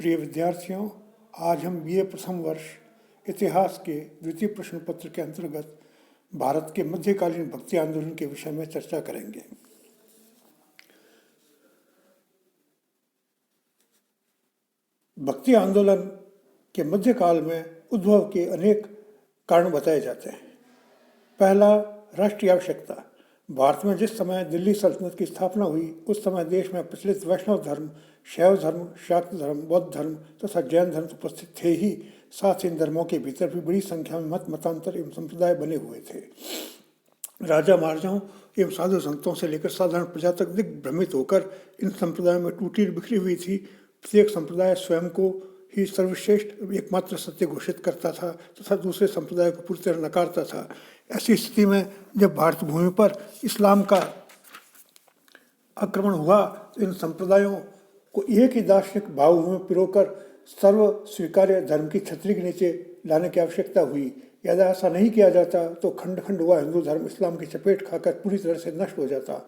प्रिय विद्यार्थियों, आज हम बीए प्रथम वर्ष इतिहास के द्वितीय प्रश्न पत्र के अंतर्गत भारत के मध्यकालीन भक्ति आंदोलन के विषय में चर्चा करेंगे। भक्ति आंदोलन के मध्यकाल में उद्भव के अनेक कारण बताए जाते हैं। पहला, राष्ट्रीय आवश्यकता। भारत में जिस समय दिल्ली सल्तनत की स्थापना हुई उस समय देश में प्रचलित वैष्णव धर्म, शैव धर्म, शाक्त धर्म, बौद्ध धर्म तथा जैन धर्म उपस्थित थे ही, साथ ही इन धर्मों के भीतर भी बड़ी संख्या में मतांतर एवं संप्रदाय बने हुए थे। राजा महाराजाओं एवं साधु संतों से लेकर साधारण प्रजा तक दिग्भ्रमित होकर इन संप्रदायों में टूटी बिखरी हुई थी। प्रत्येक संप्रदाय स्वयं को ही सर्वश्रेष्ठ एकमात्र सत्य घोषित करता था तथा दूसरे संप्रदाय को पूरी तरह नकारता था। ऐसी स्थिति में जब भारत भूमि पर इस्लाम का आक्रमण हुआ तो इन संप्रदायों को एक ही दार्शनिक भाव में पिरोकर सर्व स्वीकार्य धर्म की छतरी के नीचे लाने की आवश्यकता हुई। यदि ऐसा नहीं किया जाता तो खंड खंड हुआ हिंदू धर्म इस्लाम की चपेट खाकर पूरी तरह से नष्ट हो जाता।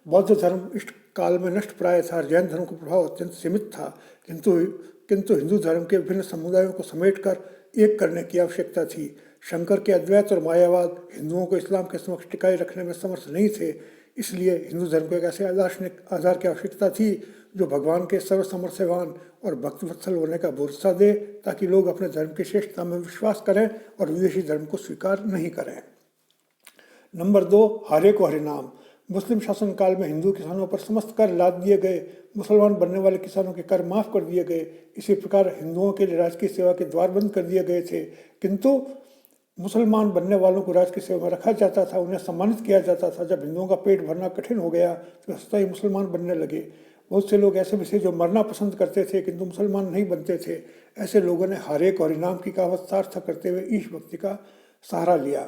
बौद्ध धर्म इस काल में नष्ट प्राय था। जैन धर्म का प्रभाव अत्यंत सीमित था, किंतु हिंदू धर्म के विभिन्न समुदायों को समेटकर एक करने की आवश्यकता थी। शंकर के अद्वैत और मायावाद हिंदुओं को इस्लाम के समक्ष टिकाए रखने में समर्थ नहीं थे। इसलिए हिंदू धर्म को एक ऐसे दार्शनिक आधार की आवश्यकता थी जो भगवान के सर्वसमर्थवान और भक्तवत्सल होने का भरोसा दे, ताकि लोग अपने धर्म की श्रेष्ठता में विश्वास करें और विदेशी धर्म को स्वीकार नहीं करें। नंबर 2, हरे को हरिनाम। मुस्लिम शासन काल में हिंदू किसानों पर समस्त कर लाद दिए गए। मुसलमान बनने वाले किसानों के कर माफ कर दिए गए। इसी प्रकार हिंदुओं के लिए राजकीय सेवा के द्वार बंद कर दिए गए थे, किंतु मुसलमान बनने वालों को राजकीय सेवा में रखा जाता था, उन्हें सम्मानित किया जाता था। जब हिंदुओं का पेट भरना कठिन हो गया तो स्वतः ही मुसलमान बनने लगे। बहुत से लोग ऐसे भी थे जो मरना पसंद करते थे किंतु मुसलमान नहीं बनते थे। ऐसे लोगों ने हरे को हरिनाम की कहावत सार्थक करते हुए ईश भक्ति का सहारा लिया।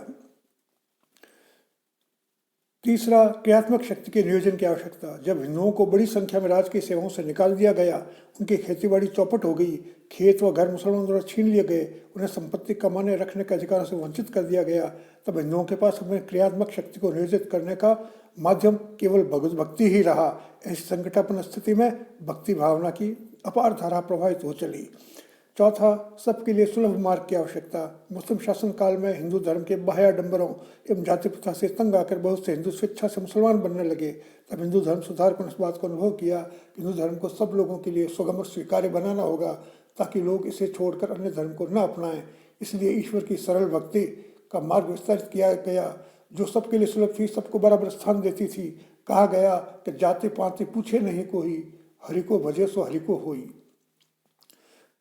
तीसरा, क्रियात्मक शक्ति के नियोजन की आवश्यकता। जब हिंदुओं को बड़ी संख्या में राजकीय सेवाओं से निकाल दिया गया, उनकी खेतीबाड़ी चौपट हो गई, खेत व घर मुसलमानों द्वारा छीन लिए गए, उन्हें संपत्ति कमाने रखने के अधिकार से वंचित कर दिया गया, तब हिंदुओं के पास अपने क्रियात्मक शक्ति को नियोजित करने का माध्यम केवल भगवत भक्ति ही रहा। ऐसी संकटापन्न स्थिति में भक्ति भावना की अपार धारा प्रभावित हो चली। चौथा, सबके लिए सुलभ मार्ग की आवश्यकता। मुस्लिम शासन काल में हिंदू धर्म के बाह्य आडंबरों एवं जाति प्रथा से तंग आकर बहुत से हिंदू स्वेच्छा से मुसलमान बनने लगे। तब हिंदू धर्म सुधारकों ने इस बात को अनुभव किया कि हिंदू धर्म को सब लोगों के लिए सुगम और स्वीकार्य बनाना होगा, ताकि लोग इसे छोड़कर अन्य धर्म को न अपनाएं। इसलिए ईश्वर की सरल भक्ति का मार्ग विस्तारित किया गया, जो सबके लिए सुलभ थी, सबको बराबर स्थान देती थी। कहा गया कि जाति पाति पूछे नहीं कोई, हरि को भजे सो हरि को होई।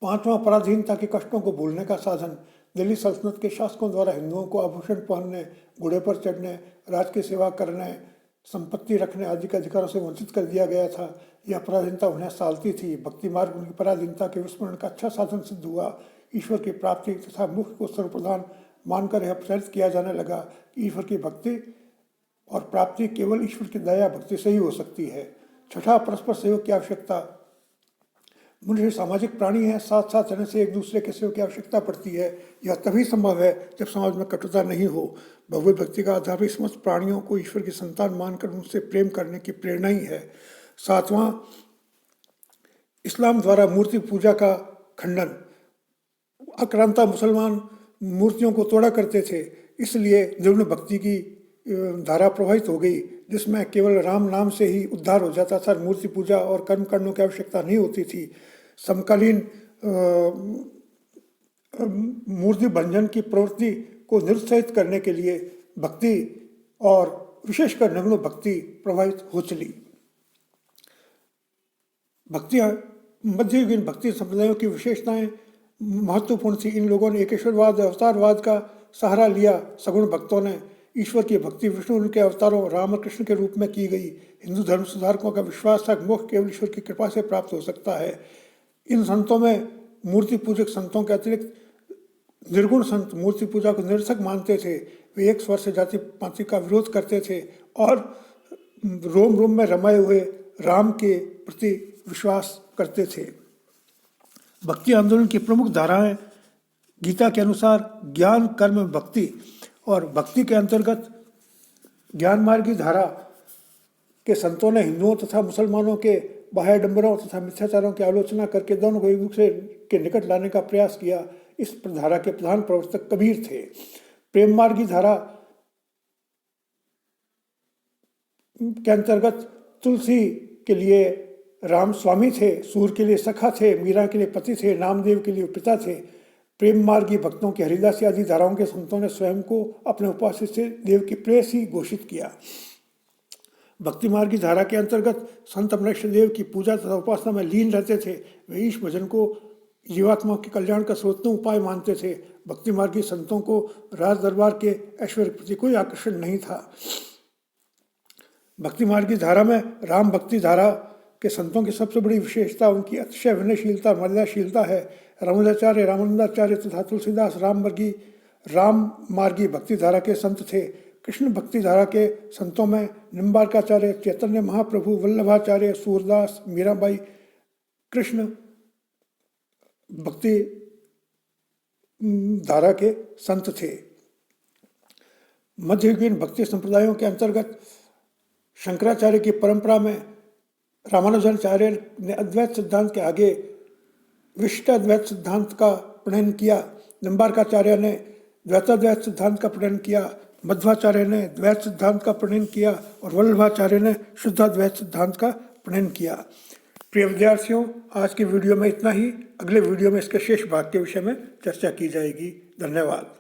पांचवा, पराधीनता के कष्टों को भूलने का साधन। दिल्ली सल्तनत के शासकों द्वारा हिंदुओं को आभूषण पहनने, घोड़े पर चढ़ने, राज की सेवा करने, संपत्ति रखने आदि के अधिकारों से वंचित कर दिया गया था। यह पराधीनता उन्हें सालती थी। भक्ति मार्ग उनकी पराधीनता के विस्मरण का अच्छा साधन सिद्ध हुआ। ईश्वर की प्राप्ति तथा मुख्य को सर्वप्रधान मानकर यह प्रचारित किया जाने लगा कि ईश्वर की भक्ति और प्राप्ति केवल ईश्वर की दया भक्ति से ही हो सकती है। छठा, परस्पर सहयोग की आवश्यकता। मनुष्य सामाजिक प्राणी है, साथ साथ रहने से एक दूसरे के सहयोग की आवश्यकता पड़ती है। यह तभी संभव है जब समाज में कटुता नहीं हो। भगवत भक्ति का आधार भी समस्त प्राणियों को ईश्वर की संतान मानकर उनसे प्रेम करने की प्रेरणा ही है। सातवां, इस्लाम द्वारा मूर्ति पूजा का खंडन। आक्रांता मुसलमान मूर्तियों को तोड़ा करते थे, इसलिए निर्गुण भक्ति की धारा प्रभावित हो गई, जिसमें केवल राम नाम से ही उद्धार हो जाता था। मूर्ति पूजा और कर्म कांडों की आवश्यकता नहीं होती थी। समकालीन मूर्ति भंजन की प्रवृत्ति को निरुत्साहित करने के लिए भक्ति और विशेषकर निर्गुण भक्ति प्रभावित हो चली। मध्ययुगीन भक्ति संप्रदायों की विशेषताएं महत्वपूर्ण थी। इन लोगों ने एकेश्वरवाद, अवतारवाद का सहारा लिया। सगुण भक्तों ने ईश्वर की भक्ति विष्णु के अवतारों राम और कृष्ण के रूप में की गई। हिंदू धर्म सुधारकों का विश्वास था कि मोक्ष केवल ईश्वर की कृपा से प्राप्त हो सकता है। इन संतों में मूर्ति पूजक संतों के अतिरिक्त निर्गुण संत मूर्ति पूजा को निरर्थक मानते थे। वे एक स्वर से जाति पाति का विरोध करते थे और रोम रोम में रमाए हुए राम के प्रति विश्वास करते थे। भक्ति आंदोलन की प्रमुख धाराएं गीता के अनुसार ज्ञान, कर्म, भक्ति और भक्ति के अंतर्गत ज्ञान मार्गी धारा के संतों ने हिंदुओं तथा मुसलमानों के बाह्यडंबरों तथा मिथ्याचारों की आलोचना करके दोनों को एक दूसरे के निकट लाने का प्रयास किया। इस धारा के प्रधान प्रवर्तक कबीर थे। प्रेम मार्गी धारा के अंतर्गत तुलसी के लिए राम स्वामी थे, सूर के लिए सखा थे, मीरा के लिए पति थे, नामदेव के लिए पिता थे। प्रेम मार्गी भक्तों की हरिदासी आदि धाराओं के संतों ने स्वयं को अपने उपास्य से देव की प्रेयसी घोषित किया। भक्ति मार्गी धारा के अंतर्गत संत अपने इष्ट देव की पूजा तथा उपासना में लीन रहते थे। वे ईश भजन को जीवात्मा के कल्याण का सर्वोत्तम उपाय मानते थे। भक्ति मार्गी संतों को राज दरबार के ऐश्वर्य के प्रति कोई आकर्षण नहीं था। भक्ति मार्गी धारा में राम भक्ति धारा के संतों की सबसे बड़ी विशेषता उनकी अतिशय विनयशीलता मर्यादाशीलता है। रामानुजाचार्य, रामानंदाचार्य तथा तुलसीदास राम मार्गी भक्ति धारा के संत थे। कृष्ण भक्ति धारा के संतों में निम्बार्काचार्य, चैतन्य महाप्रभु, वल्लभाचार्य, सूरदास, मीराबाई कृष्ण भक्ति धारा के संत थे। मध्ययुगीन भक्ति संप्रदायों के अंतर्गत शंकराचार्य की परंपरा में रामानुजाचार्य ने अद्वैत सिद्धांत के आगे विशिष्टाद्वैत सिद्धांत का प्रणयन किया। निम्बार्काचार्य ने द्वैताद्वैत सिद्धांत का प्रणयन किया। मध्वाचार्य ने द्वैत सिद्धांत का प्रणयन किया और वल्लभाचार्य ने शुद्धाद्वैत सिद्धांत का प्रणयन किया। प्रिय विद्यार्थियों, आज की वीडियो में इतना ही। अगले वीडियो में इसके शेष भाग के विषय में चर्चा की जाएगी। धन्यवाद।